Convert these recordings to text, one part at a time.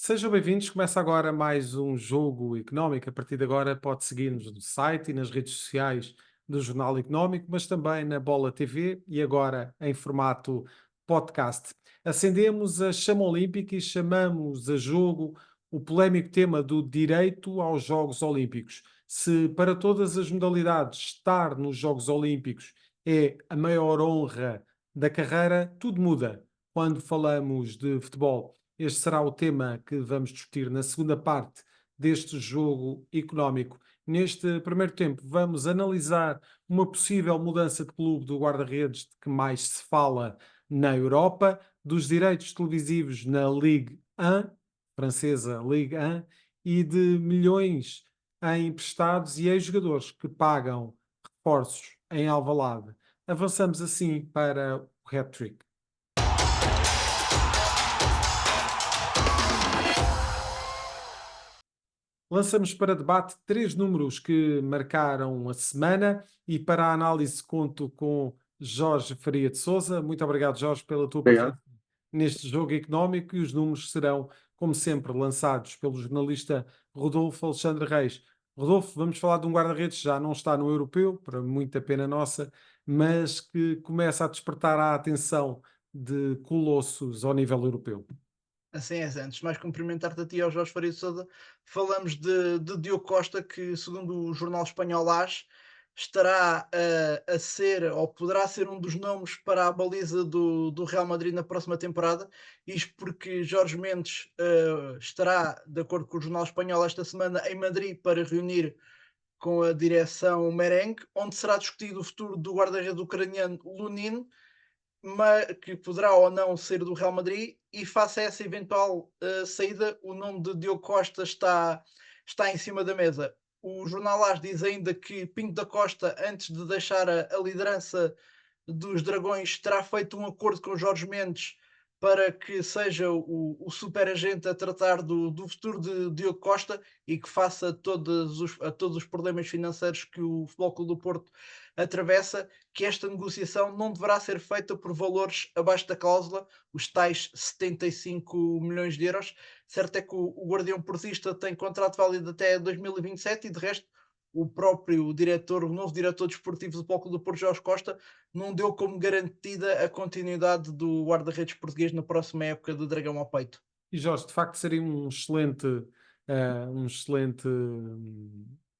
Sejam bem-vindos. Começa agora mais um Jogo Económico. A partir de agora pode seguir-nos no site e nas redes sociais do Jornal Económico, mas também na Bola TV e agora em formato podcast. Acendemos a chama olímpica e chamamos a jogo o polémico tema do direito aos Jogos Olímpicos. Se para todas as modalidades estar nos Jogos Olímpicos é a maior honra da carreira, tudo muda quando falamos de futebol. Este será o tema que vamos discutir na segunda parte deste jogo económico. Neste primeiro tempo, vamos analisar uma possível mudança de clube do guarda-redes de que mais se fala na Europa, dos direitos televisivos na Ligue 1, francesa Ligue 1, e de milhões em emprestados e ex-jogadores que pagam reforços em Alvalade. Avançamos assim para o hat-trick. Lançamos para debate três números que marcaram a semana e para a análise conto com Jorge Faria de Souza. Muito obrigado, Jorge, pela tua presença Obrigado. neste jogo económico e os números serão, como sempre, lançados pelo jornalista Rodolfo Alexandre Reis. Rodolfo, vamos falar de um guarda-redes que já não está no europeu, para muita pena nossa, mas que começa a despertar a atenção de colossos ao nível europeu. Assim é, Zé. Antes de mais cumprimentar-te a ti e ao Jorge Faria de Sousa. Falamos de Diogo Costa, que segundo o jornal espanhol AS, estará a ser, ou poderá ser um dos nomes para a baliza do Real Madrid na próxima temporada. Isto porque Jorge Mendes estará, de acordo com o jornal espanhol, esta semana em Madrid para reunir com a direção merengue, onde será discutido o futuro do guarda-redes ucraniano Lunin, que poderá ou não sair do Real Madrid, e face a essa eventual saída, o nome de Diogo Costa está em cima da mesa. O jornal AS diz ainda que Pinto da Costa, antes de deixar a liderança dos Dragões, terá feito um acordo com Jorge Mendes para que seja o super agente a tratar do futuro de Diogo Costa e que faça todos os problemas financeiros que o Futebol Clube do Porto atravessa, que esta negociação não deverá ser feita por valores abaixo da cláusula, os tais 75 milhões de euros. Certo é que o Guardião Portista tem contrato válido até 2027 e, de resto, o próprio diretor, o novo diretor desportivo do Futebol Clube do Porto, Jorge Costa, não deu como garantida a continuidade do guarda-redes português na próxima época do Dragão ao peito. E Jorge, de facto seria um excelente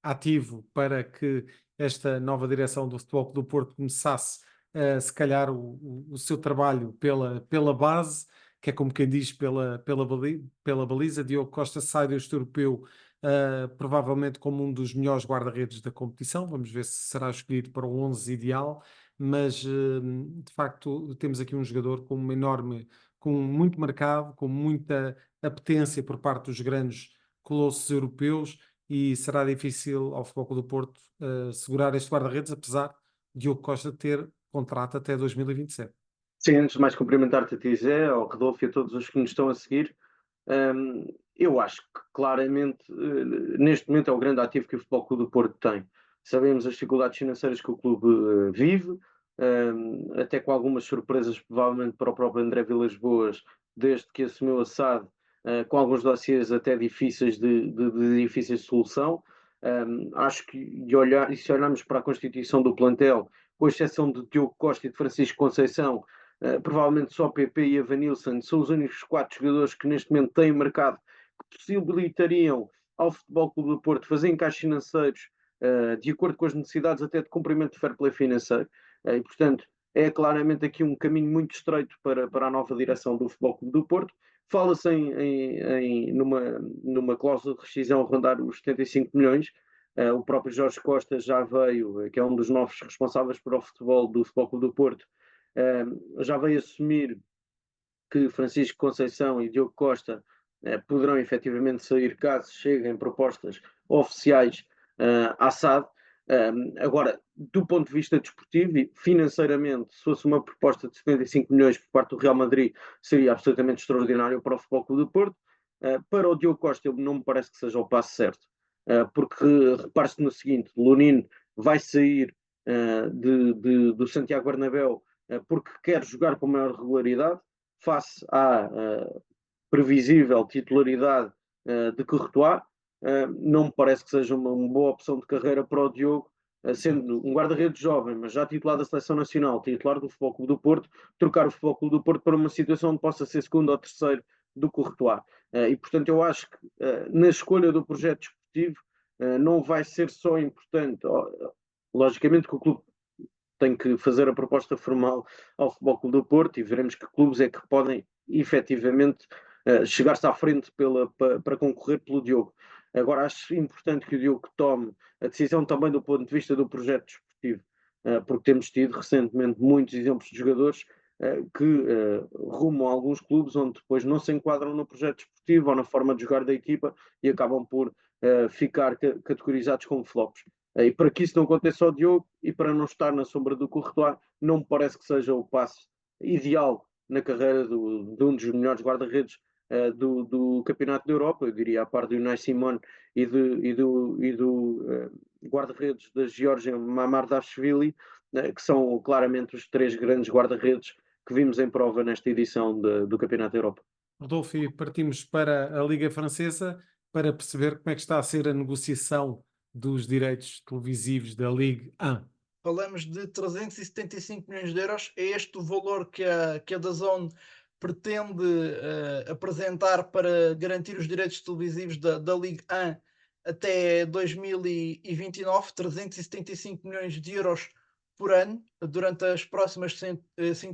ativo para que esta nova direção do Futebol Clube do Porto começasse, se calhar, o seu trabalho pela base, que é como quem diz, pela baliza. Diogo Costa sai deste europeu, provavelmente como um dos melhores guarda-redes da competição. Vamos ver se será escolhido para o 11 ideal, mas de facto temos aqui um jogador com muito mercado, com muita apetência por parte dos grandes colossos europeus e será difícil ao Futebol Clube do Porto segurar este guarda-redes, apesar de Diogo Costa ter contrato até 2027. Sim, antes de mais cumprimentar-te a ti, Zé, ao Rodolfo e a todos os que nos estão a seguir. Eu acho que claramente neste momento é o grande ativo que o Futebol Clube do Porto tem. Sabemos as dificuldades financeiras que o clube vive, até com algumas surpresas, provavelmente para o próprio André Vilas-Boas, desde que assumiu a SAD, com alguns dossiês até difíceis de difícil solução. Acho que, e se olharmos para a constituição do plantel, com exceção de Diogo Costa e de Francisco Conceição, provavelmente só PP e Evanilson são os únicos quatro jogadores que neste momento têm mercado que possibilitariam ao Futebol Clube do Porto fazer encaixes financeiros de acordo com as necessidades até de cumprimento de fair play financeiro. E, portanto, é claramente aqui um caminho muito estreito para a nova direção do Futebol Clube do Porto. Fala-se numa cláusula de rescisão a rondar os 75 milhões. O próprio Jorge Costa já veio, que é um dos novos responsáveis para o futebol do Futebol Clube do Porto, já veio assumir que Francisco Conceição e Diogo Costa poderão efetivamente sair caso cheguem propostas oficiais à SAD. Agora, do ponto de vista desportivo e financeiramente, se fosse uma proposta de 75 milhões por parte do Real Madrid, seria absolutamente extraordinário para o Futebol Clube do Porto. Para o Diogo Costa, não me parece que seja o passo certo, porque repare-se no seguinte: Lunin vai sair do Santiago Bernabéu porque quer jogar com maior regularidade face à previsível titularidade de Courtois. Não me parece que seja uma boa opção de carreira para o Diogo, sendo um guarda-redes jovem, mas já titular da Seleção Nacional, titular do Futebol Clube do Porto, trocar o Futebol Clube do Porto para uma situação onde possa ser segundo ou terceiro do Courtois. E, portanto, eu acho que na escolha do projeto desportivo não vai ser só importante, logicamente que o clube tem que fazer a proposta formal ao Futebol Clube do Porto e veremos que clubes é que podem efetivamente chegar-se à frente para concorrer pelo Diogo. Agora acho importante que o Diogo tome a decisão também do ponto de vista do projeto desportivo, porque temos tido recentemente muitos exemplos de jogadores que rumam a alguns clubes onde depois não se enquadram no projeto desportivo ou na forma de jogar da equipa e acabam por ficar categorizados como flops. E para que isso não aconteça ao Diogo e para não estar na sombra do Courtois, não me parece que seja o passo ideal na carreira de um dos melhores guarda-redes do Campeonato da Europa, eu diria a par do Unai Simon e do guarda-redes da Geórgia, Mamardashvili, que são claramente os três grandes guarda-redes que vimos em prova nesta edição do Campeonato da Europa. Rodolfo, e partimos para a Liga Francesa para perceber como é que está a ser a negociação dos direitos televisivos da Ligue 1. Falamos de 375 milhões de euros. É este o valor que a DAZN pretende apresentar para garantir os direitos televisivos da Ligue 1 até 2029, 375 milhões de euros por ano durante as próximas 5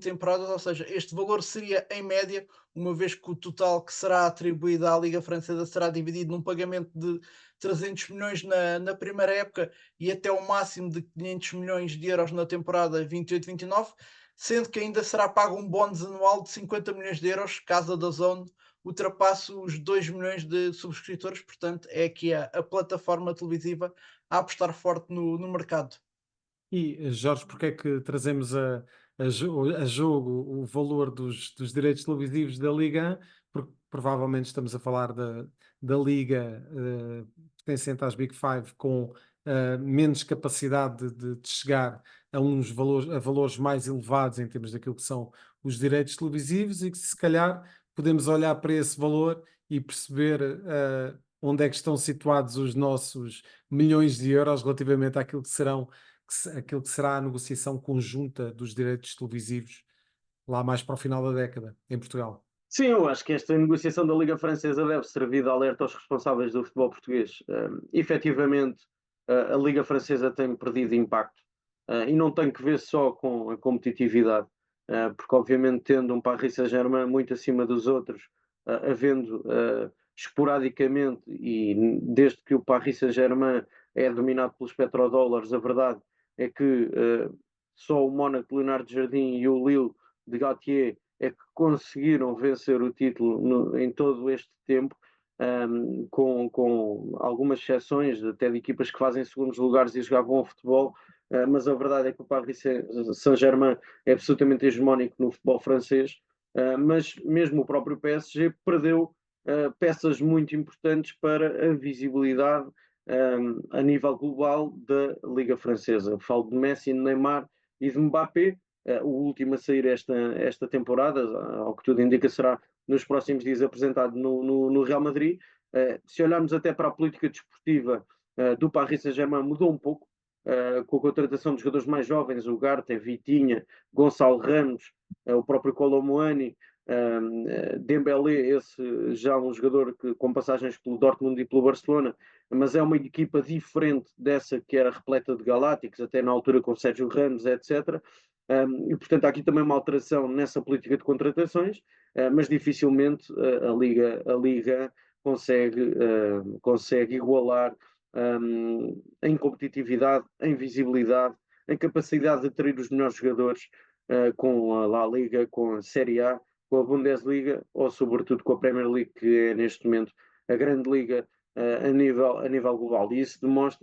temporadas, ou seja, este valor seria em média, uma vez que o total que será atribuído à Liga Francesa será dividido num pagamento de 300 milhões na primeira época e até o máximo de 500 milhões de euros na temporada 28-29, sendo que ainda será pago um bónus anual de 50 milhões de euros caso a DAZN ultrapasse os 2 milhões de subscritores. Portanto, é aqui a plataforma televisiva a apostar forte no mercado. E, Jorge, porque é que trazemos a jogo o valor dos direitos televisivos da Liga 1? Porque provavelmente estamos a falar da Liga pertencente às Big Five com menos capacidade de chegar a valores mais elevados em termos daquilo que são os direitos televisivos e que se calhar podemos olhar para esse valor e perceber onde é que estão situados os nossos milhões de euros relativamente àquilo que aquilo que será a negociação conjunta dos direitos televisivos lá mais para o final da década, em Portugal. Sim, eu acho que esta negociação da Liga Francesa deve servir de alerta aos responsáveis do futebol português. Efetivamente, a Liga Francesa tem perdido impacto e não tem que ver só com a competitividade, porque obviamente tendo um Paris Saint-Germain muito acima dos outros, havendo esporadicamente, e desde que o Paris Saint-Germain é dominado pelos petrodólares, a verdade é que só o Mónaco de Leonardo Jardim e o Lille de Galtier é que conseguiram vencer o título em todo este tempo, com algumas exceções, até de equipas que fazem segundos lugares e jogavam ao futebol, mas a verdade é que o Paris Saint-Germain é absolutamente hegemónico no futebol francês, mas mesmo o próprio PSG perdeu peças muito importantes para a visibilidade a nível global da Liga Francesa. Falo de Messi, Neymar e de Mbappé. O último a sair esta temporada, ao que tudo indica, será nos próximos dias apresentado no Real Madrid. Se olharmos até para a política desportiva do Paris Saint-Germain, mudou um pouco, com a contratação de jogadores mais jovens, o Ugarte, Vitinha, Gonçalo Ramos, o próprio Kolo Muani, Dembélé, esse já um jogador com passagens pelo Dortmund e pelo Barcelona, mas é uma equipa diferente dessa que era repleta de galácticos, até na altura com Sérgio Ramos, etc. E portanto há aqui também uma alteração nessa política de contratações, mas dificilmente a Liga consegue igualar em competitividade, em visibilidade, em capacidade de atrair os melhores jogadores com a La Liga, com a Série A, com a Bundesliga ou sobretudo com a Premier League, que é neste momento a grande liga a nível global. E isso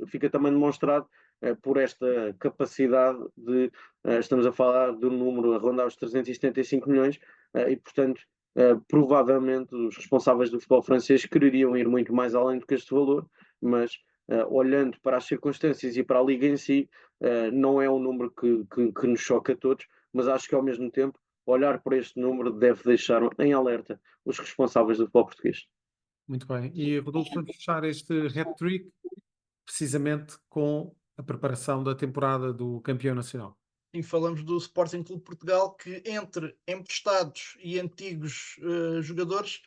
fica também demonstrado por esta capacidade de, estamos a falar de um número a rondar os 375 milhões e, portanto, provavelmente os responsáveis do futebol francês quereriam ir muito mais além do que este valor, mas olhando para as circunstâncias e para a Liga em si, não é um número que nos choca a todos, mas acho que ao mesmo tempo olhar para este número deve deixar em alerta os responsáveis do futebol português. Muito bem. E Rodolfo, vamos fechar este hat-trick precisamente com a preparação da temporada do campeão nacional. E falamos do Sporting Clube de Portugal, que entre emprestados e antigos jogadores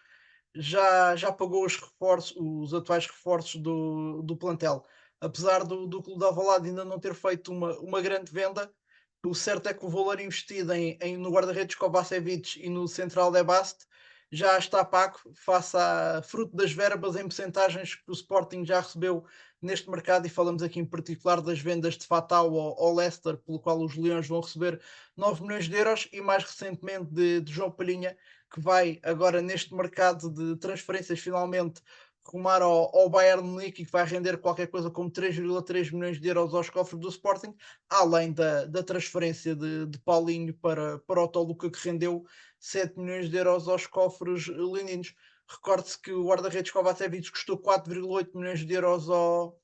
já pagou os atuais reforços do plantel. Apesar do Clube de Alvalade ainda não ter feito uma grande venda, o certo é que o valor investido no guarda-redes Kovacevic e no central de Bast já está pago face a fruto das verbas em percentagens que o Sporting já recebeu neste mercado, e falamos aqui em particular das vendas de Fatal ao Leicester, pelo qual os Leões vão receber 9 milhões de euros, e mais recentemente de João Palhinha, que vai agora neste mercado de transferências finalmente rumar ao Bayern de Munique, e que vai render qualquer coisa como 3,3 milhões de euros aos cofres do Sporting, além da transferência de Paulinho para o Toluca, que rendeu 7 milhões de euros aos cofres leoninos. Recorde-se que o guarda-redes Kovacevic custou 4,8 milhões de euros ao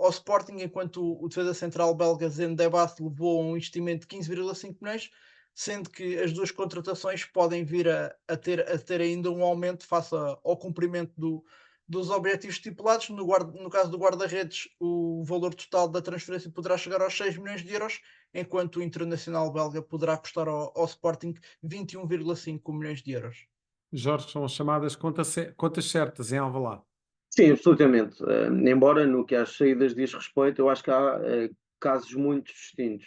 Sporting, enquanto o defesa central belga Zendebast levou um investimento de 15,5 milhões, sendo que as duas contratações podem vir a ter ainda um aumento face ao cumprimento dos objetivos estipulados. No caso do guarda-redes, o valor total da transferência poderá chegar aos 6 milhões de euros, enquanto o internacional belga poderá custar ao Sporting 21,5 milhões de euros. Jorge, são as chamadas contas certas em Alvalade. Sim, absolutamente. Embora no que às saídas diz respeito, eu acho que há casos muito distintos.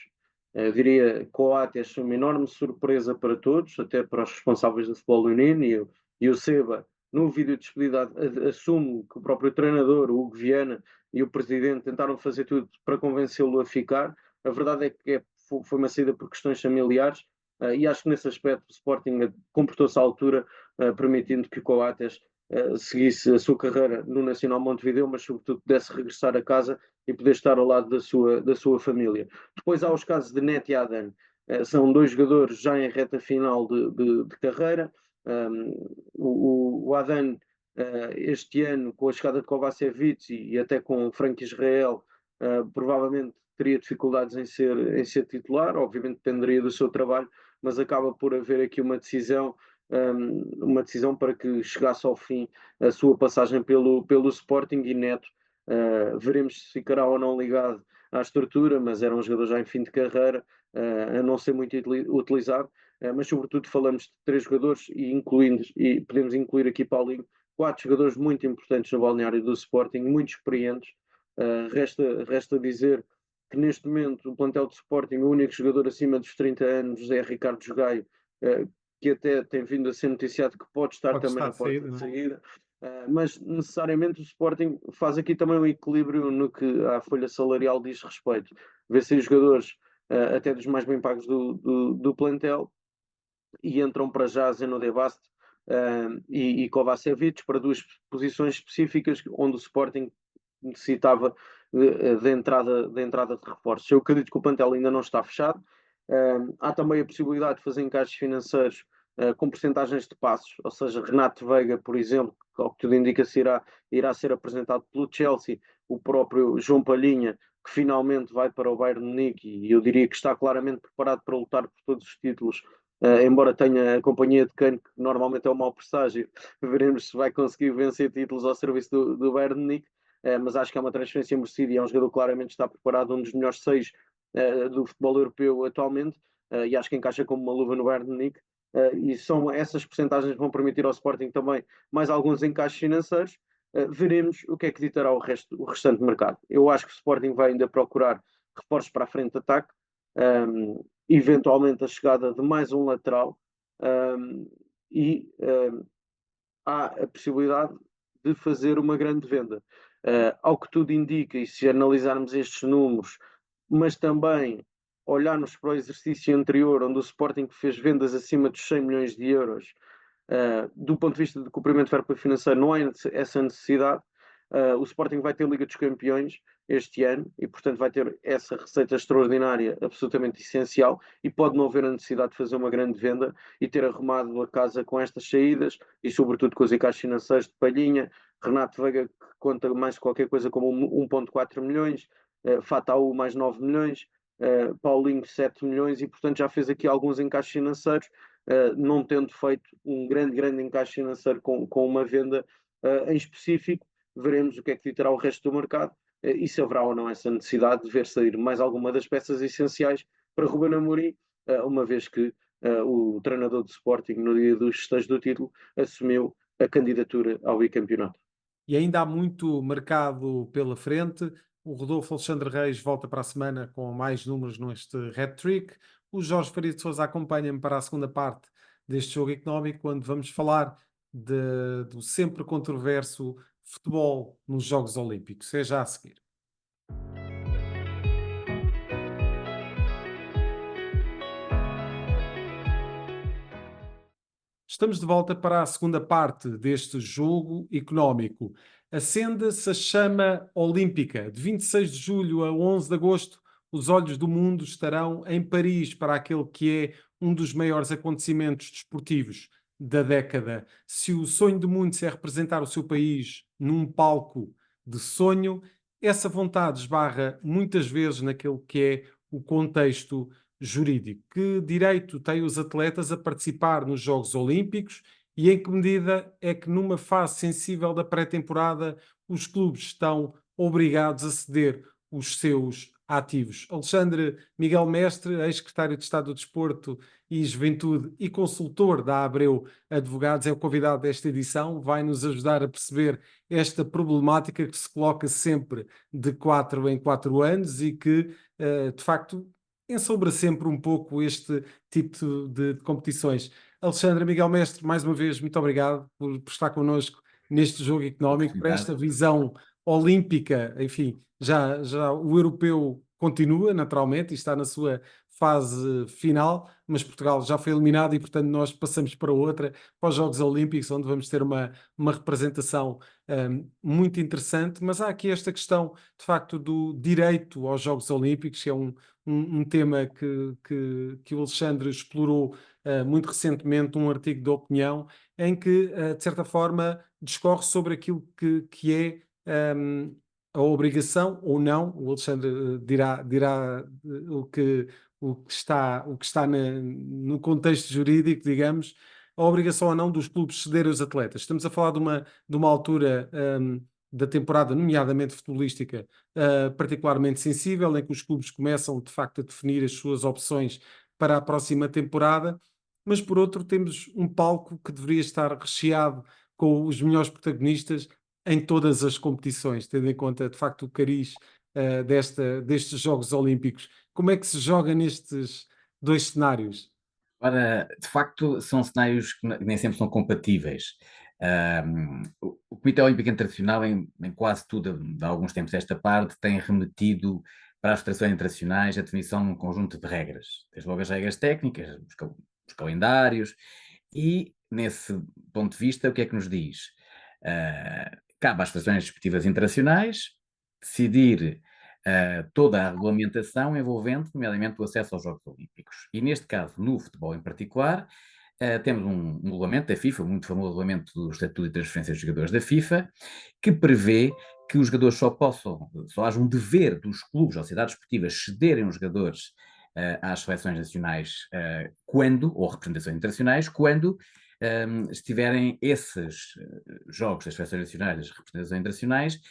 Diria que Coates é uma enorme surpresa para todos, até para os responsáveis do futebol leonino, e o Seba, no vídeo de despedida, assume que o próprio treinador, o Hugo Viana, e o presidente tentaram fazer tudo para convencê-lo a ficar. A verdade é que foi uma saída por questões familiares, e acho que nesse aspecto o Sporting comportou-se à altura, permitindo que o Coates seguisse a sua carreira no Nacional Montevideo, mas sobretudo pudesse regressar a casa e poder estar ao lado da sua família. Depois há os casos de Net e Adan, são dois jogadores já em reta final de carreira. O Adan, este ano, com a chegada de Kovacevic e até com o Frank Israel, provavelmente teria dificuldades em ser titular, obviamente dependeria do seu trabalho, mas acaba por haver aqui uma decisão para que chegasse ao fim a sua passagem pelo Sporting. E Neto, veremos se ficará ou não ligado à estrutura, mas era um jogador já em fim de carreira, a não ser muito utilizado, mas sobretudo falamos de 3 jogadores e podemos incluir aqui Paulinho, 4 jogadores muito importantes no balneário do Sporting, muito experientes. Resta dizer que neste momento o plantel do Sporting, o único jogador acima dos 30 anos é Ricardo Jogaio, que até tem vindo a ser noticiado que pode estar também na porta de saída. Mas necessariamente o Sporting faz aqui também um equilíbrio no que à folha salarial diz respeito. Vê-se aí jogadores até dos mais bem pagos do plantel, e entram para já Zeno de Bast e Kovacevic para 2 posições específicas onde o Sporting necessitava de entrada de reforços. Eu acredito que o plantel ainda não está fechado. Há também a possibilidade de fazer encaixes financeiros com percentagens de passos, ou seja, Renato Veiga, por exemplo, que ao que tudo indica irá ser apresentado pelo Chelsea, o próprio João Palhinha, que finalmente vai para o Bayern de Munique, e eu diria que está claramente preparado para lutar por todos os títulos, embora tenha a companhia de Kane, que normalmente é um mau presságio. Veremos se vai conseguir vencer títulos ao serviço do Bayern de Munique, mas acho que é uma transferência merecida e é um jogador que claramente está preparado, um dos melhores 6 do futebol europeu atualmente, e acho que encaixa como uma luva no Bayern de Munique. E são essas percentagens que vão permitir ao Sporting também mais alguns encaixes financeiros. Veremos o que é que ditará o restante mercado. Eu acho que o Sporting vai ainda procurar reforços para a frente de ataque, eventualmente a chegada de mais um lateral, e há a possibilidade de fazer uma grande venda. Ao que tudo indica, e se analisarmos estes números, mas também olharmos para o exercício anterior, onde o Sporting fez vendas acima dos 100 milhões de euros, do ponto de vista de cumprimento de fair play financeiro, não há essa necessidade. O Sporting vai ter Liga dos Campeões este ano e, portanto, vai ter essa receita extraordinária absolutamente essencial, e pode não haver a necessidade de fazer uma grande venda e ter arrumado a casa com estas saídas e, sobretudo, com os encaixes financeiros de Palhinha, Renato Veiga, que conta mais qualquer coisa como 1,4 milhões, Fataú mais 9 milhões, Paulinho 7 milhões, e portanto já fez aqui alguns encaixes financeiros não tendo feito um grande encaixe financeiro com uma venda em específico. Veremos o que é que dirá o resto do mercado e se haverá ou não essa necessidade de ver sair mais alguma das peças essenciais para Ruben Amorim, uma vez que o treinador do Sporting, no dia dos festejos do título, assumiu a candidatura ao bicampeonato. E ainda há muito mercado pela frente. O Rodolfo Alexandre Reis volta para a semana com mais números neste hat-trick. O Jorge Faria de Sousa acompanha-me para a segunda parte deste jogo económico, quando vamos falar do sempre controverso futebol nos Jogos Olímpicos. É já a seguir. Estamos de volta para a segunda parte deste jogo económico. Acenda-se a chama olímpica. De 26 de julho a 11 de agosto, os olhos do mundo estarão em Paris para aquele que é um dos maiores acontecimentos desportivos da década. Se o sonho de muitos é representar o seu país num palco de sonho, essa vontade esbarra muitas vezes naquele que é o contexto jurídico. Que direito têm os atletas a participar nos Jogos Olímpicos e em que medida é que, numa fase sensível da pré-temporada, os clubes estão obrigados a ceder os seus ativos? Alexandre Miguel Mestre, ex-secretário de Estado do Desporto e Juventude e consultor da Abreu Advogados, é o convidado desta edição, vai nos ajudar a perceber esta problemática que se coloca sempre de 4 em 4 anos e que, de facto, ensombra sempre um pouco este tipo de competições. Alexandre Miguel Mestre, mais uma vez, muito obrigado por estar connosco neste jogo económico, por esta visão olímpica. Enfim, já o europeu continua, naturalmente, e está na sua fase final, mas Portugal já foi eliminado e, portanto, nós passamos para outra, para os Jogos Olímpicos, onde vamos ter uma representação muito interessante. Mas há aqui esta questão, de facto, do direito aos Jogos Olímpicos, que é um tema que o Alexandre explorou muito recentemente, um artigo de opinião, em que, de certa forma, discorre sobre aquilo que é a obrigação ou não. O Alexandre dirá o que está no contexto jurídico, digamos, a obrigação ou não dos clubes cederem os atletas. Estamos a falar de uma altura da temporada, nomeadamente futebolística, particularmente sensível, em que os clubes começam de facto a definir as suas opções para a próxima temporada, mas por outro temos um palco que deveria estar recheado com os melhores protagonistas em todas as competições, tendo em conta de facto o cariz destes Jogos Olímpicos. Como é que se joga nestes dois cenários? Ora, de facto, são cenários que nem sempre são compatíveis. O Comitê Olímpico Internacional, em quase tudo, de alguns tempos esta parte, tem remetido para as federações internacionais a definição de um conjunto de regras. Desde logo as regras técnicas, os calendários, e, nesse ponto de vista, o que é que nos diz? Cabe às federações desportivas internacionais decidir toda a regulamentação envolvente, nomeadamente, o acesso aos Jogos Olímpicos. E, neste caso, no futebol em particular, temos um regulamento da FIFA, o muito famoso regulamento do Estatuto de Transferência dos Jogadores da FIFA, que prevê que os jogadores só haja um dever dos clubes ou sociedades esportivas cederem os jogadores às seleções nacionais ou representações internacionais, quando estiverem esses jogos das seleções nacionais, das representações internacionais,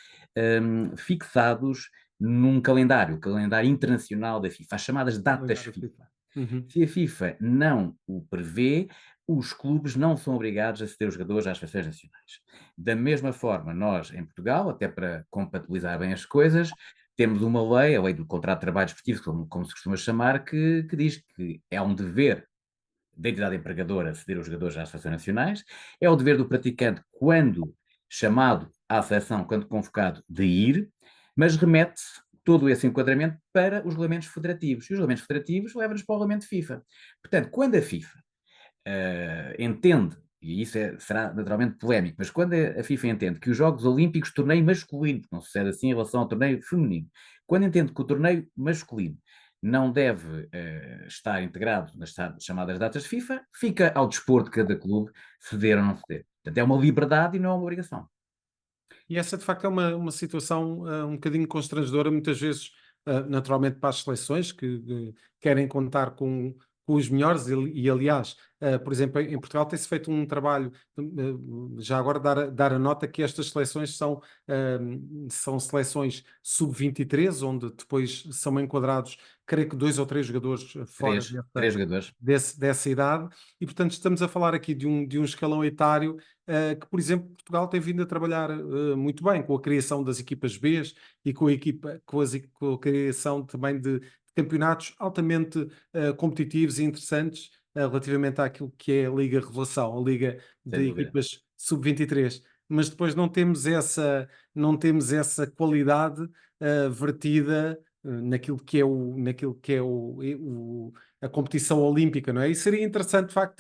fixados num calendário, o calendário internacional da FIFA, as chamadas datas FIFA. Uhum. Se a FIFA não o prevê, os clubes não são obrigados a ceder os jogadores às seleções nacionais. Da mesma forma, nós, em Portugal, até para compatibilizar bem as coisas, temos uma lei, a lei do contrato de trabalho esportivo, como se costuma chamar, que diz que é um dever da entidade empregadora ceder os jogadores às seleções nacionais, é o dever do praticante, quando chamado à seleção, quando convocado, de ir, mas remete todo esse enquadramento para os regulamentos federativos. E os regulamentos federativos levam-nos para o regulamento FIFA. Portanto, quando a FIFA entende, e isso será naturalmente polémico, mas quando a FIFA entende que os Jogos Olímpicos, torneio masculino, porque não sucede assim em relação ao torneio feminino, quando entende que o torneio masculino não deve estar integrado nas chamadas datas de FIFA, fica ao dispor de cada clube ceder ou não ceder. Portanto, é uma liberdade e não é uma obrigação. E essa, de facto, é uma situação um bocadinho constrangedora, muitas vezes, naturalmente, para as seleções que querem contar com com os melhores e aliás, por exemplo, em Portugal tem-se feito um trabalho, já agora dar a nota que estas seleções são seleções sub-23, onde depois são enquadrados, creio que 2 ou 3 jogadores fora Três jogadores. dessa idade, e portanto estamos a falar aqui de um escalão etário que, por exemplo, Portugal tem vindo a trabalhar muito bem com a criação das equipas B e com a criação também de campeonatos altamente competitivos e interessantes relativamente àquilo que é a Liga Revelação, a Liga Sem de dúvida. equipas sub-23. Mas depois não temos essa qualidade vertida naquilo que é a competição olímpica, não é? E seria interessante, de facto,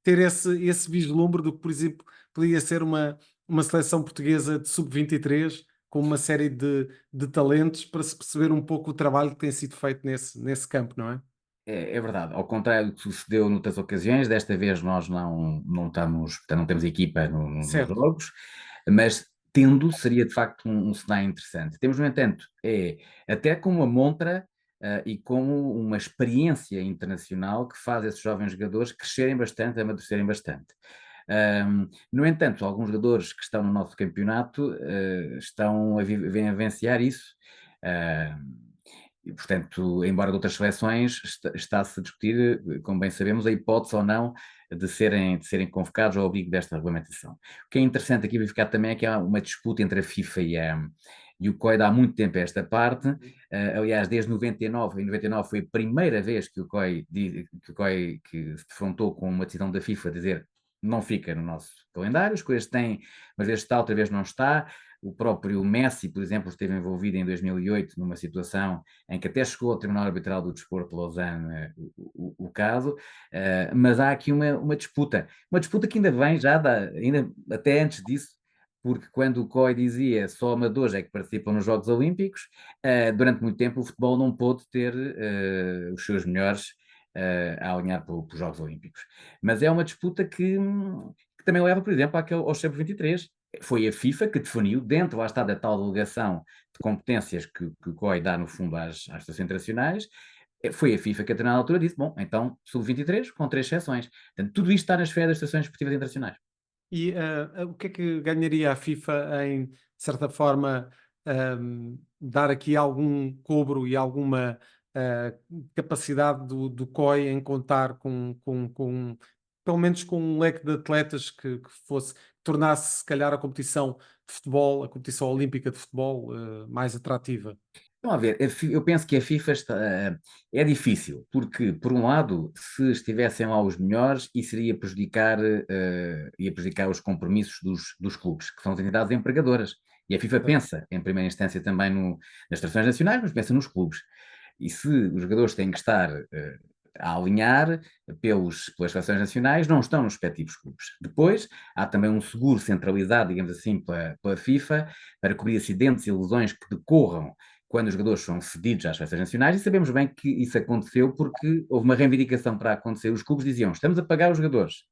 ter esse vislumbre do que, por exemplo, podia ser uma seleção portuguesa de sub-23 com uma série de talentos para se perceber um pouco o trabalho que tem sido feito nesse campo, não é? É verdade, ao contrário do que sucedeu noutras ocasiões, desta vez nós não estamos, portanto, não temos equipa nos Certo. jogos, mas tendo seria de facto um cenário interessante. Temos, no entanto, até como uma montra e como uma experiência internacional que faz esses jovens jogadores crescerem bastante, amadurecerem bastante. No entanto, alguns jogadores que estão no nosso campeonato estão a vivenciar isso. E, portanto, embora de outras seleções, está-se a discutir, como bem sabemos, a hipótese ou não de serem convocados ao abrigo desta regulamentação. O que é interessante aqui verificar também é que há uma disputa entre a FIFA e o COI há muito tempo a esta parte. Aliás, desde 99, em 99 foi a primeira vez que o COI que se defrontou com uma decisão da FIFA dizer não fica no nosso calendário, as coisas têm, umas vezes está, outra vez não está. O próprio Messi, por exemplo, esteve envolvido em 2008 numa situação em que até chegou ao Tribunal Arbitral do Desporto de Lausanne o caso, mas há aqui uma disputa que ainda vem ainda até antes disso, porque quando o COI dizia só amadores é que participam nos Jogos Olímpicos, durante muito tempo o futebol não pôde ter os seus melhores a alinhar para os Jogos Olímpicos. Mas é uma disputa que também leva, por exemplo, aos sub-23. Foi a FIFA que definiu, dentro lá está da tal delegação de competências que o COI dá, no fundo, às estações internacionais, foi a FIFA que a determinada altura disse, bom, então sub-23 com 3 exceções. Portanto, tudo isto está na esfera das estações esportivas internacionais. E o que é que ganharia a FIFA em, de certa forma, dar aqui algum cobro e alguma capacidade do COI em contar pelo menos com um leque de atletas que tornasse, se calhar, a competição de futebol, a competição olímpica de futebol, mais atrativa? Vamos lá ver, eu penso que a FIFA é difícil, porque, por um lado, se estivessem lá os melhores, isso iria prejudicar os compromissos dos clubes, que são as entidades empregadoras. E a FIFA pensa, em primeira instância, também nas seleções nacionais, mas pensa nos clubes. E se os jogadores têm que estar a alinhar pelas seleções nacionais, não estão nos respectivos clubes. Depois, há também um seguro centralizado, digamos assim, pela FIFA, para cobrir acidentes e lesões que decorram quando os jogadores são cedidos às seleções nacionais, e sabemos bem que isso aconteceu porque houve uma reivindicação para acontecer. Os clubes diziam, estamos a pagar os jogadores.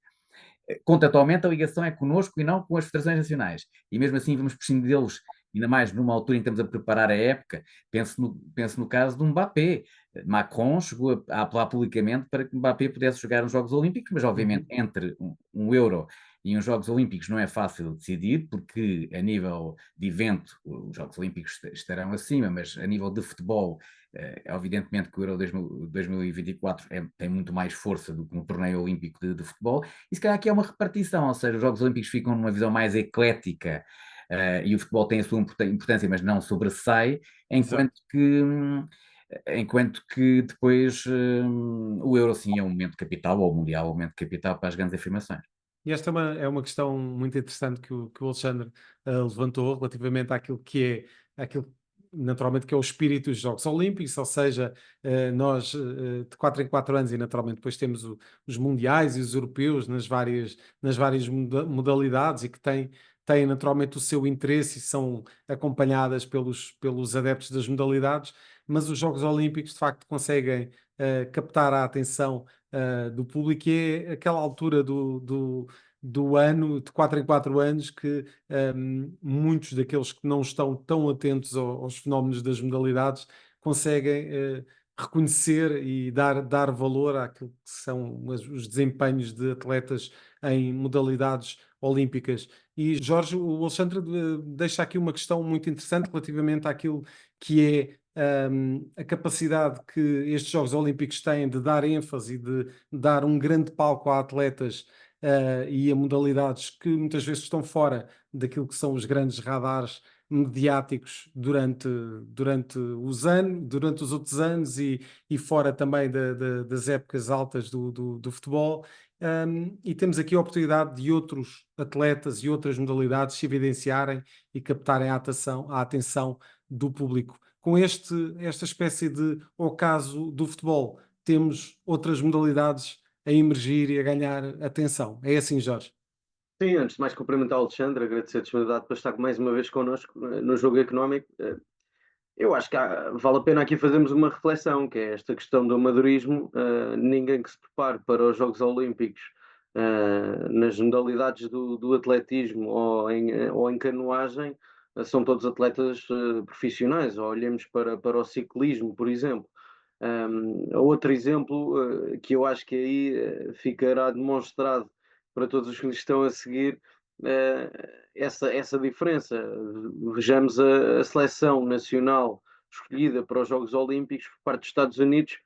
Contratualmente a ligação é connosco e não com as federações nacionais. E mesmo assim vamos prescindir deles, ainda mais numa altura em que estamos a preparar a época. Penso no caso do Mbappé. Macron chegou a apelar publicamente para que Mbappé pudesse jogar nos Jogos Olímpicos, mas obviamente entre um Euro e uns Jogos Olímpicos não é fácil decidir, porque a nível de evento os Jogos Olímpicos estarão acima, mas a nível de futebol, evidentemente que o Euro 2024 tem muito mais força do que um torneio olímpico de futebol, e se calhar aqui é uma repartição, ou seja, os Jogos Olímpicos ficam numa visão mais eclética, e o futebol tem a sua importância, mas não sobressai, enquanto que depois o Euro sim é um momento capital, ou o Mundial é um momento capital para as grandes afirmações. E esta é uma questão muito interessante que o Alexandre levantou relativamente àquilo naturalmente que é o espírito dos Jogos Olímpicos, ou seja, nós de 4 em 4 anos e naturalmente depois temos os mundiais e os europeus nas várias modalidades e que têm naturalmente o seu interesse e são acompanhadas pelos adeptos das modalidades, mas os Jogos Olímpicos de facto conseguem captar a atenção do público, e é aquela altura do ano, de 4 em 4 anos, que muitos daqueles que não estão tão atentos aos fenómenos das modalidades conseguem reconhecer e dar valor àquilo que são os desempenhos de atletas em modalidades olímpicas. E Jorge, o Alexandre deixa aqui uma questão muito interessante relativamente àquilo que é a capacidade que estes Jogos Olímpicos têm de dar ênfase e de dar um grande palco a atletas e a modalidades que muitas vezes estão fora daquilo que são os grandes radares mediáticos durante durante os outros anos e fora também das épocas altas do futebol. E temos aqui a oportunidade de outros atletas e outras modalidades se evidenciarem e captarem a atenção do público. Com esta espécie de ocaso do futebol, temos outras modalidades a emergir e a ganhar atenção. É assim, Jorge? Sim, antes de mais cumprimentar o Alexandre, agradecer a disponibilidade para estar mais uma vez connosco no Jogo Económico. Eu acho que vale a pena aqui fazermos uma reflexão, que é esta questão do amadorismo. Ninguém que se prepare para os Jogos Olímpicos nas modalidades do atletismo ou em canoagem são todos atletas profissionais. Ou olhemos para o ciclismo, por exemplo. Outro exemplo que eu acho que aí ficará demonstrado para todos os que nos estão a seguir essa diferença. Vejamos a seleção nacional escolhida para os Jogos Olímpicos por parte dos Estados Unidos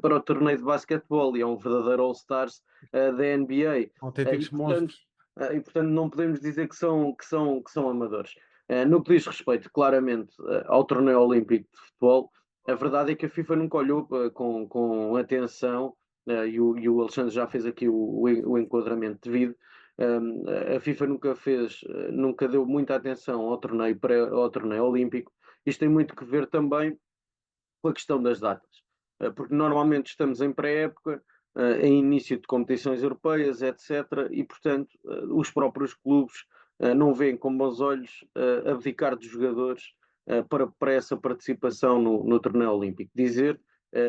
para o torneio de basquetebol, e é um verdadeiro All-Stars da NBA. Autênticos monstros. E portanto não podemos dizer que são amadores. No que diz respeito claramente ao torneio olímpico de futebol, a verdade é que a FIFA nunca olhou com atenção, e o Alexandre já fez aqui o enquadramento devido. A FIFA nunca deu muita atenção ao torneio olímpico. Isto tem muito que ver também com a questão das datas, porque normalmente estamos em pré-época, em início de competições europeias, etc. E, portanto, os próprios clubes não veem com bons olhos abdicar dos jogadores para essa participação no torneio olímpico. Dizer,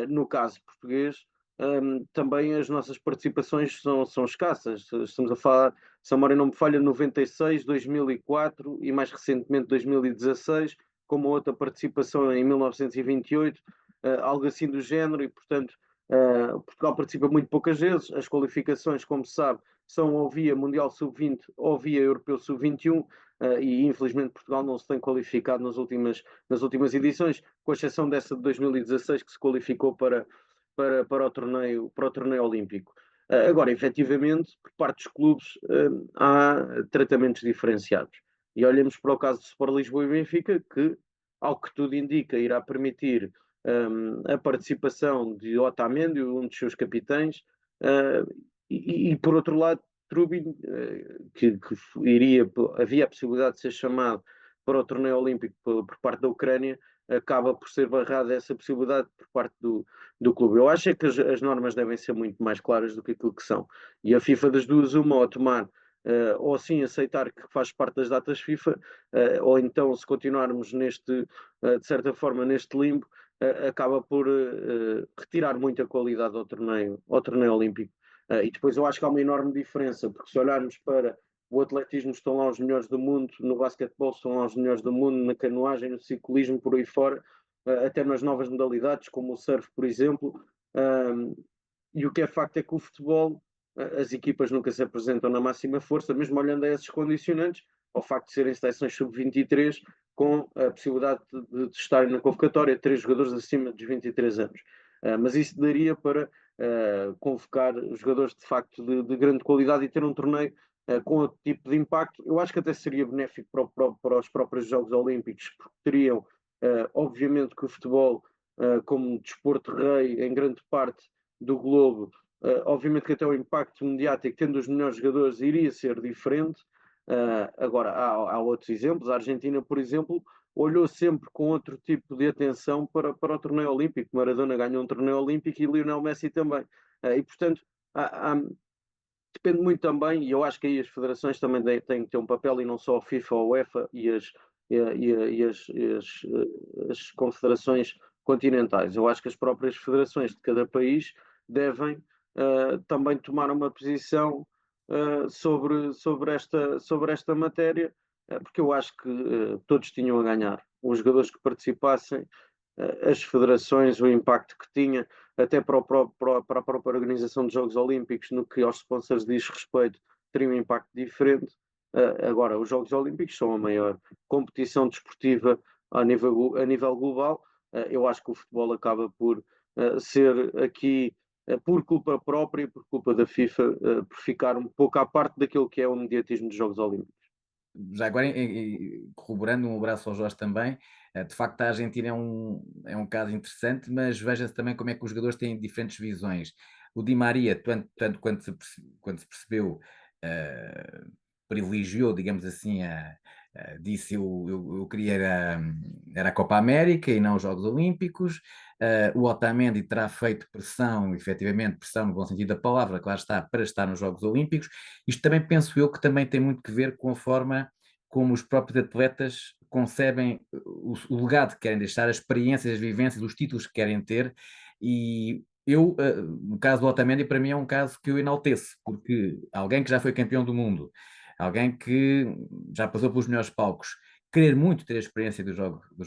no caso português, também as nossas participações são escassas. Estamos a falar, se a memória não me falha, 96, 2004 e mais recentemente 2016, com uma outra participação em 1928, algo assim do género, e portanto Portugal participa muito poucas vezes. As qualificações, como se sabe, são ou via Mundial Sub-20 ou via Europeu Sub-21, e infelizmente Portugal não se tem qualificado nas últimas edições, com exceção dessa de 2016 que se qualificou para o torneio olímpico. Agora, efetivamente, por parte dos clubes, há tratamentos diferenciados. E olhemos para o caso do Sport Lisboa e Benfica, que, ao que tudo indica, irá permitir a participação de Otamendi, um dos seus capitães, e por outro lado, Trubin, que havia a possibilidade de ser chamado para o torneio olímpico por parte da Ucrânia, acaba por ser barrada essa possibilidade por parte do clube. Eu acho que as normas devem ser muito mais claras do que aquilo que são. E a FIFA das duas, uma, ao tomar ou sim aceitar que faz parte das datas FIFA, ou então se continuarmos de certa forma neste limbo, acaba por retirar muita qualidade ao torneio olímpico. E depois eu acho que há uma enorme diferença, porque se olharmos para o atletismo, estão lá os melhores do mundo, no basquetebol estão lá os melhores do mundo, na canoagem, no ciclismo, por aí fora, até nas novas modalidades, como o surf, por exemplo. E o que é facto é que o futebol, as equipas nunca se apresentam na máxima força, mesmo olhando a esses condicionantes, ao facto de serem seleções sub-23, com a possibilidade de estarem na convocatória 3 jogadores acima dos 23 anos. Mas isso daria para convocar jogadores de facto de grande qualidade e ter um torneio com outro tipo de impacto. Eu acho que até seria benéfico para os próprios Jogos Olímpicos, porque teriam, obviamente, que o futebol, como desporto rei em grande parte do globo, obviamente que até o impacto mediático, tendo os melhores jogadores, iria ser diferente. Agora, há outros exemplos. A Argentina, por exemplo, olhou sempre com outro tipo de atenção para o torneio olímpico. Maradona ganhou um torneio olímpico e Lionel Messi também. E, portanto, depende muito também, e eu acho que aí as federações também têm que ter um papel, e não só a FIFA ou a UEFA e as confederações continentais. Eu acho que as próprias federações de cada país devem também tomar uma posição sobre esta matéria, porque eu acho que todos tinham a ganhar. Os jogadores que participassem as federações, o impacto que tinha, até para a própria organização dos Jogos Olímpicos, no que aos sponsors diz respeito, teria um impacto diferente. Agora, os Jogos Olímpicos são a maior competição desportiva a nível global. Eu acho que o futebol acaba por ser aqui, por culpa própria, por culpa da FIFA, por ficar um pouco à parte daquilo que é o mediatismo dos Jogos Olímpicos. Já agora, corroborando, um abraço ao Jorge também. De facto, a Argentina é um caso interessante, mas veja-se também como é que os jogadores têm diferentes visões. O Di Maria, tanto quando se percebeu, eh, privilegiou, digamos assim, disse eu queria era a Copa América e não os Jogos Olímpicos. O Otamendi terá feito pressão, efetivamente, pressão no bom sentido da palavra, claro está, para estar nos Jogos Olímpicos. Isto também penso eu que também tem muito que ver com a forma como os próprios atletas concebem o legado que querem deixar, as experiências, as vivências, os títulos que querem ter. E eu, no caso do Otamendi, para mim é um caso que eu enalteço, porque alguém que já foi campeão do mundo, alguém que já passou pelos melhores palcos, querer muito ter a experiência dos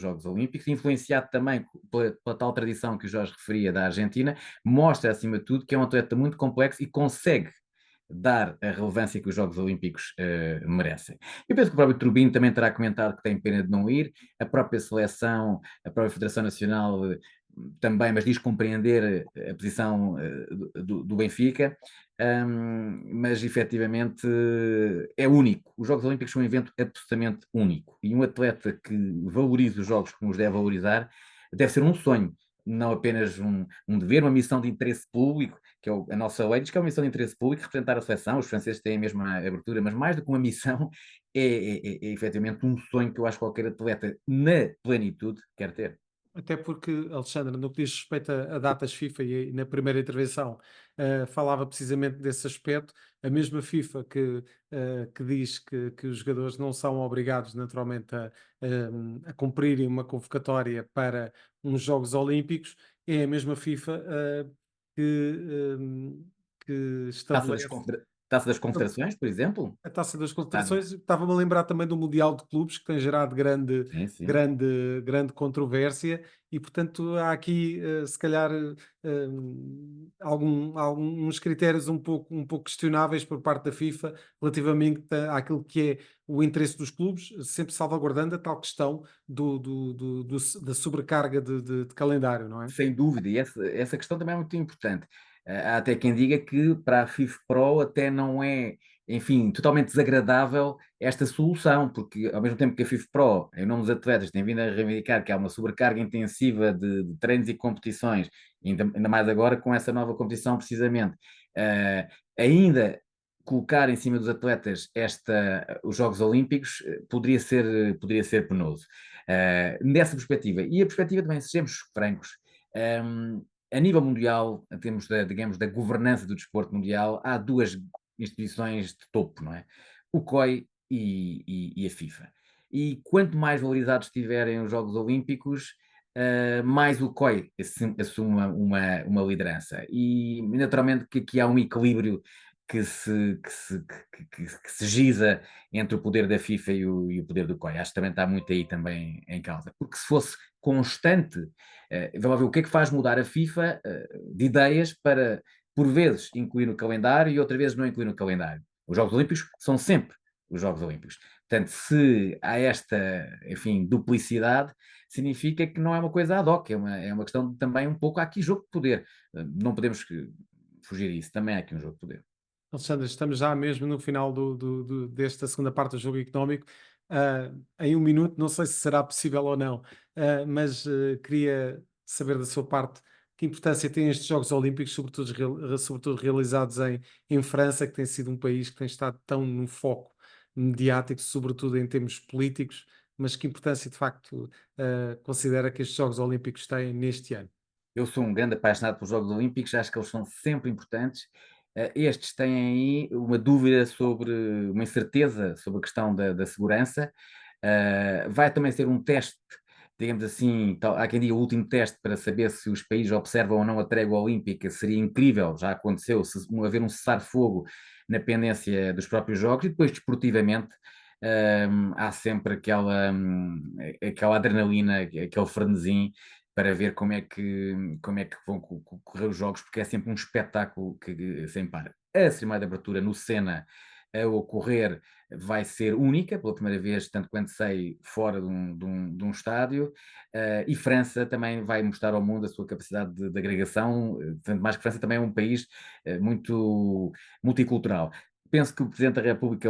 Jogos Olímpicos, influenciado também pela tal tradição que o Jorge referia da Argentina, mostra, acima de tudo, que é um atleta muito complexo e consegue dar a relevância que os Jogos Olímpicos merecem. Eu penso que o próprio Trubin também terá comentado que tem pena de não ir, a própria seleção, a própria Federação Nacional também, mas diz compreender a posição do Benfica, mas efetivamente é único. Os Jogos Olímpicos são um evento absolutamente único e um atleta que valoriza os Jogos como os deve valorizar deve ser um sonho, não apenas um dever, uma missão de interesse público, que é a nossa lei diz que é uma missão de interesse público, representar a seleção, os franceses têm a mesma abertura, mas mais do que uma missão, é efetivamente um sonho que eu acho que qualquer atleta na plenitude quer ter. Até porque, Alexandre, no que diz respeito a datas FIFA e na primeira intervenção, falava precisamente desse aspecto, a mesma FIFA que diz que os jogadores não são obrigados naturalmente a cumprirem uma convocatória para uns Jogos Olímpicos, é a mesma FIFA que, que estabelece Taça das Confederações, por exemplo? a Taça das Está Confederações. Estava-me a lembrar também do Mundial de Clubes, que tem gerado sim, sim. grande controvérsia, e portanto há aqui, se calhar, alguns critérios um pouco questionáveis por parte da FIFA relativamente àquilo que é o interesse dos clubes, sempre salvaguardando a tal questão da sobrecarga de calendário, não é? Sem dúvida, e essa questão também é muito importante. Há até quem diga que para a FIFA Pro até não é, enfim, totalmente desagradável esta solução, porque ao mesmo tempo que a FIFA Pro, em nome dos atletas, tem vindo a reivindicar que há uma sobrecarga intensiva de treinos e competições, ainda mais agora com essa nova competição precisamente, ainda colocar em cima dos atletas os Jogos Olímpicos poderia ser penoso. Nessa perspectiva, e a perspectiva também, sejamos francos, a nível mundial, em termos digamos, da governança do desporto mundial, há duas instituições de topo, não é? O COI e a FIFA. E quanto mais valorizados estiverem os Jogos Olímpicos, mais o COI assume uma liderança. E naturalmente que aqui há um equilíbrio que se giza entre o poder da FIFA e o poder do COI. Acho que também está muito aí também em causa. Porque se fosse constante, vamos ver o que é que faz mudar a FIFA de ideias para, por vezes, incluir no calendário e outras vezes não incluir no calendário. Os Jogos Olímpicos são sempre os Jogos Olímpicos. Portanto, se há esta, enfim, duplicidade, significa que não é uma coisa ad hoc, é uma questão de, também um pouco, há aqui jogo de poder. Não podemos fugir disso, também há aqui um jogo de poder. Alexandre, estamos já mesmo no final desta segunda parte do jogo económico. Em um minuto, não sei se será possível ou não, mas queria saber da sua parte que importância têm estes Jogos Olímpicos, sobretudo realizados em França, que tem sido um país que tem estado tão no foco mediático, sobretudo em termos políticos, mas que importância de facto considera que estes Jogos Olímpicos têm neste ano? Eu sou um grande apaixonado pelos Jogos Olímpicos, acho que eles são sempre importantes. Estes têm aí uma dúvida uma incerteza sobre a questão da segurança. Vai também ser um teste, digamos assim, há quem diga o último teste para saber se os países observam ou não a trégua olímpica. Seria incrível, já aconteceu, se haver um cessar-fogo na pendência dos próprios Jogos, e depois desportivamente. Há sempre aquela adrenalina, aquele frenesim para ver como é que vão correr os jogos, porque é sempre um espetáculo que sem par. A cerimónia de abertura no Sena a ocorrer vai ser única, pela primeira vez, tanto quanto sei, fora de um estádio, e França também vai mostrar ao mundo a sua capacidade de agregação, tanto mais que França também é um país muito multicultural. Penso que o Presidente da República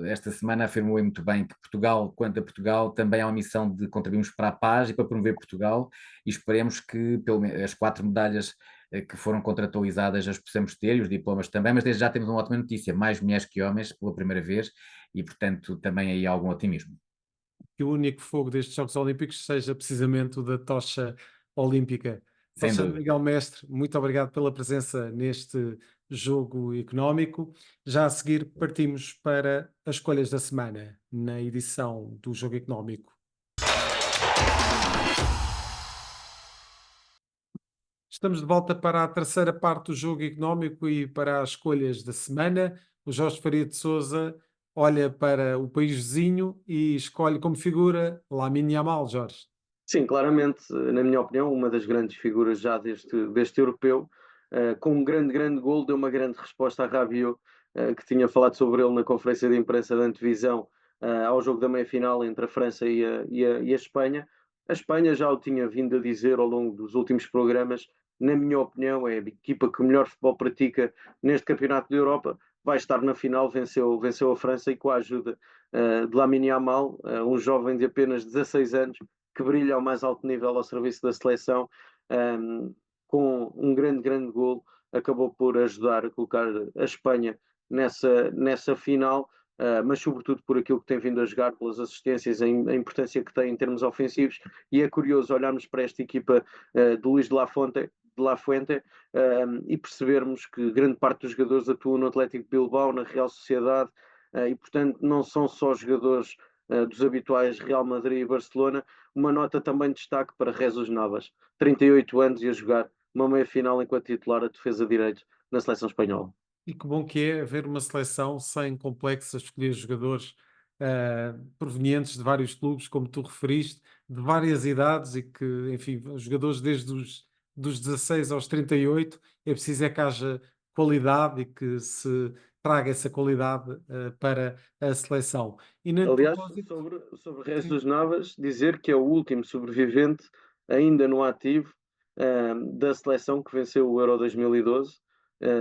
esta semana afirmou muito bem que Portugal, quanto a Portugal, também há uma missão de contribuirmos para a paz e para promover Portugal, e esperemos que pelo menos as 4 medalhas que foram contratualizadas as possamos ter, e os diplomas também, mas desde já temos uma ótima notícia, mais mulheres que homens pela primeira vez, e portanto também aí há algum otimismo. Que o único fogo destes Jogos Olímpicos seja precisamente o da tocha olímpica. Sem Alexandre dúvida. Miguel Mestre, muito obrigado pela presença neste jogo económico. Já a seguir partimos para as escolhas da semana, na edição do Jogo Económico. Estamos de volta para a terceira parte do Jogo Económico e para as escolhas da semana. O Jorge Faria de Sousa olha para o país vizinho e escolhe como figura Lamine Yamal, Jorge. Sim, claramente, na minha opinião, uma das grandes figuras já deste europeu, com um grande gol, deu uma grande resposta a Rabiot, que tinha falado sobre ele na conferência de imprensa da antevisão, ao jogo da meia-final entre a França e a Espanha. A Espanha já o tinha vindo a dizer ao longo dos últimos programas, na minha opinião, é a equipa que o melhor futebol pratica neste campeonato da Europa, vai estar na final, venceu a França e com a ajuda de Lamine Yamal, um jovem de apenas 16 anos, que brilha ao mais alto nível ao serviço da seleção, com um grande golo, acabou por ajudar a colocar a Espanha nessa final, mas sobretudo por aquilo que tem vindo a jogar, pelas assistências, a importância que tem em termos ofensivos, e é curioso olharmos para esta equipa de Luís de La Fuente, e percebermos que grande parte dos jogadores atuam no Atlético de Bilbao, na Real Sociedade, e portanto não são só jogadores dos habituais Real Madrid e Barcelona. Uma nota também de destaque para Jesus Navas, 38 anos e a jogar uma meia-final enquanto titular a defesa de direito na seleção espanhola. E que bom que é ver uma seleção sem complexos a escolher jogadores provenientes de vários clubes, como tu referiste, de várias idades e que, enfim, jogadores desde dos 16 aos 38, é preciso é que haja qualidade e que se traga essa qualidade para a seleção. E nem de Aliás, propósito, sobre sim, Jesus Navas, dizer que é o último sobrevivente ainda no ativo da seleção que venceu o Euro 2012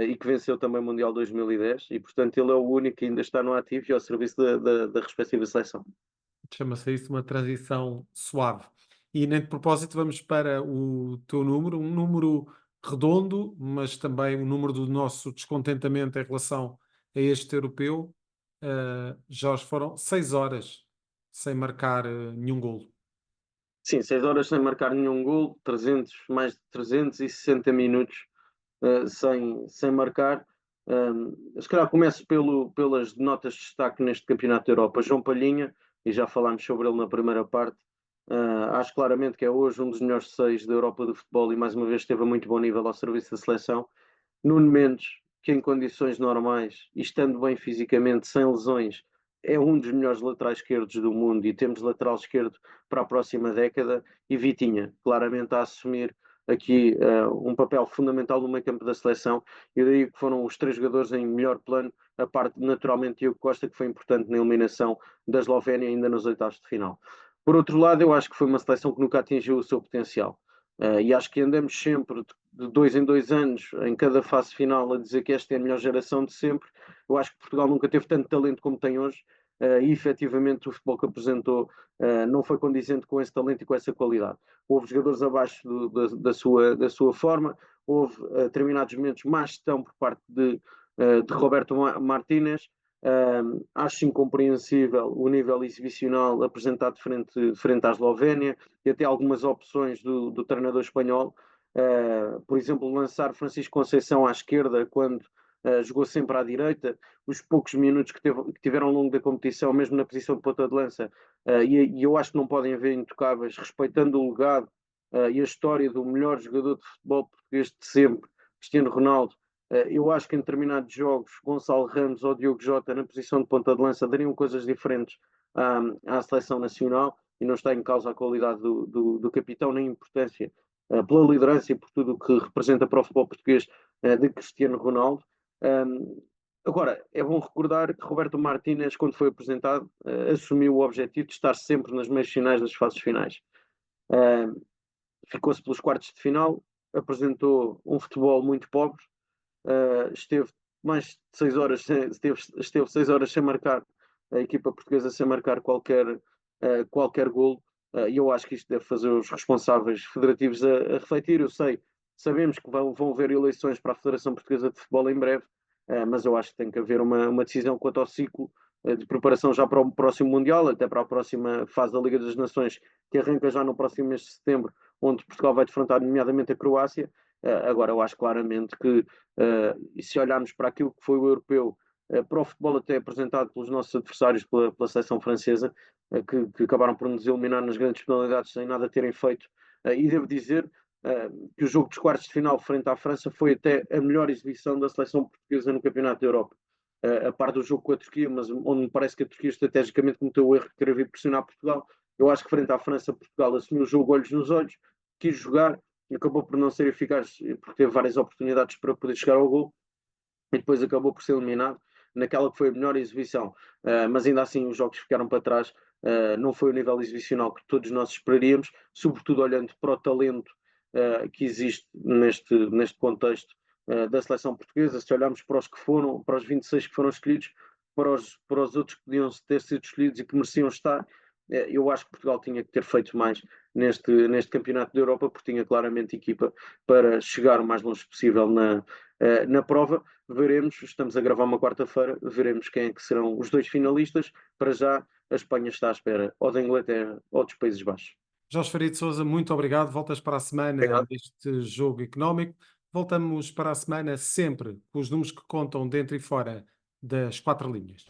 e que venceu também o Mundial 2010, e portanto ele é o único que ainda está no ativo e ao serviço da respectiva seleção. chama-se isso uma transição suave. E nem de propósito vamos para o teu número, um número redondo, mas também o número do nosso descontentamento em relação a este europeu. Já foram 6 horas sem marcar nenhum golo. Sim, 6 horas sem marcar nenhum gol, mais de 360 minutos sem marcar. Se calhar começo pelas notas de destaque neste Campeonato da Europa. João Palhinha, e já falámos sobre ele na primeira parte, acho claramente que é hoje um dos melhores 6 da Europa do futebol e mais uma vez esteve a muito bom nível ao serviço da seleção. Nuno Mendes, que em condições normais e estando bem fisicamente, sem lesões, é um dos melhores laterais esquerdos do mundo e temos lateral esquerdo para a próxima década. E Vitinha, claramente a assumir aqui um papel fundamental no meio campo da seleção. Eu diria que foram os 3 jogadores em melhor plano, a parte naturalmente Diogo Costa, que foi importante na eliminação da Eslovénia ainda nos oitavos de final. Por outro lado, eu acho que foi uma seleção que nunca atingiu o seu potencial. E acho que andamos sempre de 2 em 2 anos, em cada fase final, a dizer que esta é a melhor geração de sempre. Eu acho que Portugal nunca teve tanto talento como tem hoje, e efetivamente o futebol que apresentou não foi condizente com esse talento e com essa qualidade. Houve jogadores abaixo da sua forma, houve determinados momentos má gestão por parte de Roberto Martínez. Acho incompreensível o nível exibicional apresentado frente à Eslovénia e até algumas opções do treinador espanhol. Por exemplo, lançar Francisco Conceição à esquerda quando jogou sempre à direita, os poucos minutos que tiveram ao longo da competição, mesmo na posição de ponta de lança, e eu acho que não podem haver intocáveis, respeitando o legado e a história do melhor jogador de futebol português de sempre, Cristiano Ronaldo. Eu acho que em determinados jogos, Gonçalo Ramos ou Diogo Jota na posição de ponta de lança dariam coisas diferentes à seleção nacional, e não está em causa a qualidade do capitão, nem a importância pela liderança e por tudo o que representa para o futebol português de Cristiano Ronaldo. Agora, é bom recordar que Roberto Martínez, quando foi apresentado, assumiu o objetivo de estar sempre nas meias finais das fases finais. Ficou-se pelos quartos de final, apresentou um futebol muito pobre, esteve mais de 6 horas, esteve 6 horas sem marcar, a equipa portuguesa sem marcar qualquer golo, e eu acho que isto deve fazer os responsáveis federativos a refletir. Sabemos que vão haver eleições para a Federação Portuguesa de Futebol em breve, mas eu acho que tem que haver uma decisão quanto ao ciclo de preparação já para o próximo Mundial, até para a próxima fase da Liga das Nações, que arranca já no próximo mês de setembro, onde Portugal vai defrontar nomeadamente a Croácia. Agora, eu acho claramente que, e se olharmos para aquilo que foi o europeu, para o futebol até apresentado pelos nossos adversários, pela seleção francesa, que acabaram por nos eliminar nas grandes penalidades sem nada terem feito, e devo dizer que o jogo dos quartos de final frente à França foi até a melhor exibição da seleção portuguesa no Campeonato da Europa. A par do jogo com a Turquia, mas onde me parece que a Turquia estrategicamente cometeu o erro de querer vir pressionar Portugal. Eu acho que frente à França, Portugal assumiu o jogo olhos nos olhos, quis jogar, acabou por não ser eficaz, porque teve várias oportunidades para poder chegar ao gol, e depois acabou por ser eliminado naquela que foi a melhor exibição. Mas ainda assim os jogos ficaram para trás, não foi o nível exibicional que todos nós esperaríamos, sobretudo olhando para o talento que existe neste contexto da seleção portuguesa. Se olharmos para os que foram, para os 26 que foram escolhidos, para os outros que podiam ter sido escolhidos e que mereciam estar, eu acho que Portugal tinha que ter feito mais neste campeonato da Europa, porque tinha claramente equipa para chegar o mais longe possível na prova. Veremos, estamos a gravar uma quarta-feira, veremos quem é que serão os 2 finalistas. Para já, a Espanha está à espera ou da Inglaterra ou dos Países Baixos. Jorge Faria de Sousa, muito obrigado. Voltas para a semana Obrigado. neste jogo económico. Voltamos para a semana sempre com os números que contam dentro e fora das 4 linhas.